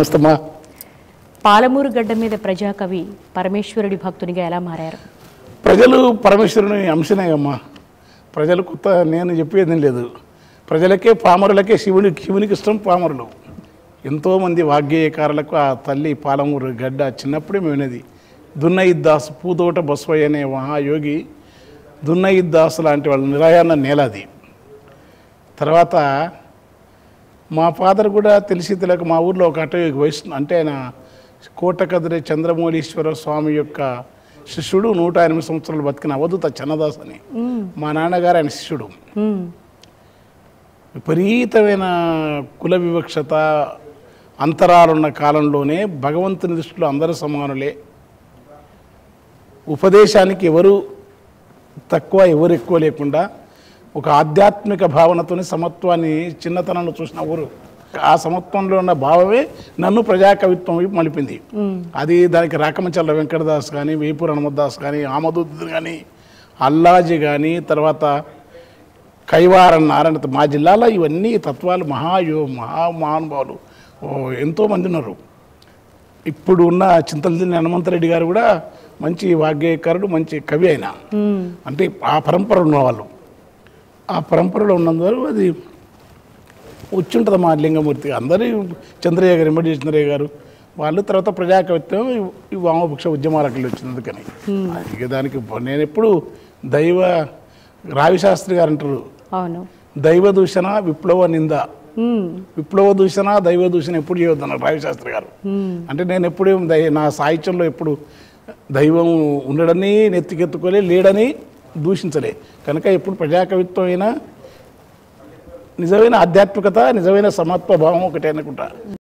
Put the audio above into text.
నమస్తే అమ్మా. పాలమూరు గడ్డ మీద ప్రజాకవి పరమేశ్వరుడి భక్తునిగా ఎలా మారారు? ప్రజలు పరమేశ్వరుని అంశనేగమ్మా. ప్రజలు కొత్త నేను చెప్పేది లేదు. ప్రజలకే పామరులకే శివునికి ఇష్టం పామరులు. ఎంతోమంది వాగ్గేయకారులకు ఆ తల్లి పాలమూరు గడ్డ చిన్నప్పుడే మేనేది. దున్నయిద్దాసు పూతోట బస్వయ్య అనే మహాయోగి దున్నయిద్దాసు లాంటి వాళ్ళ నిరాయణ నేలది. తర్వాత మా ఫాదర్ కూడా తెలిసి తెలియక మా ఊర్లో ఒక అటవీ వైష్ణు అంటే ఆయన కోటకదిరి చంద్రమౌళీశ్వర స్వామి యొక్క శిష్యుడు. 108 సంవత్సరాలు బతికిన అవధూత చన్నదాస్ అని మా నాన్నగారు ఆయన శిష్యుడు. విపరీతమైన కుల వివక్షత అంతరాలున్న కాలంలోనే భగవంతుని దృష్టిలో అందరూ సమానులే, ఉపదేశానికి ఎవరు తక్కువ ఎవరు ఎక్కువ లేకుండా ఒక ఆధ్యాత్మిక భావనతోని సమత్వాన్ని చిన్నతనంలో చూసిన ఊరు. ఆ సమత్వంలో ఉన్న భావమే నన్ను ప్రజాకవిత్వం వైపు మలిపింది. అది దానికి రాకమచల్ల వెంకటదాస్ కానీ, వేపూర్ హనుమదాస్ కానీ, ఆమదుద్దీన్ కానీ, అల్లాజీ కానీ, తర్వాత కైవారన్ నారాయణ, మా జిల్లాలో ఇవన్నీ తత్వాలు మహానుభావులు ఎంతోమంది ఉన్నారు. ఇప్పుడు ఉన్న చింతలదిన్నె హనుమంతరెడ్డి గారు కూడా మంచి వాగ్గేయకారుడు, మంచి కవి అయినా. అంటే ఆ పరంపర ఉన్నవాళ్ళు, ఆ పరంపరలో ఉన్నందువల్ల అది వచ్చి ఉంటుంది. మా లింగమూర్తి అందరూ చంద్రయ్య గారు, ఎంబడి చంద్రయ్య గారు వాళ్ళు, తర్వాత ప్రజాకవిత్వం ఈ వామపక్ష ఉద్యమాలకి వచ్చింది. అందుకని ఇక దానికి నేను ఎప్పుడు రావిశాస్త్రి గారు అంటారు, దైవ దూషణ విప్లవ నింద, విప్లవ దూషణ దైవ దూషణ ఎప్పుడు చేయొద్దన్నారు రావిశాస్త్రి గారు. అంటే నేను ఎప్పుడూ నా సాహిత్యంలో ఎప్పుడు దైవం ఉండడని నెత్తికెత్తుకోలే, లేడని దూషించలే. కనుక ఎప్పుడు ప్రజాకవిత్వం అయినా నిజమైన ఆధ్యాత్మికత, నిజమైన సమత్వ భావం ఒకటే అనుకుంటా.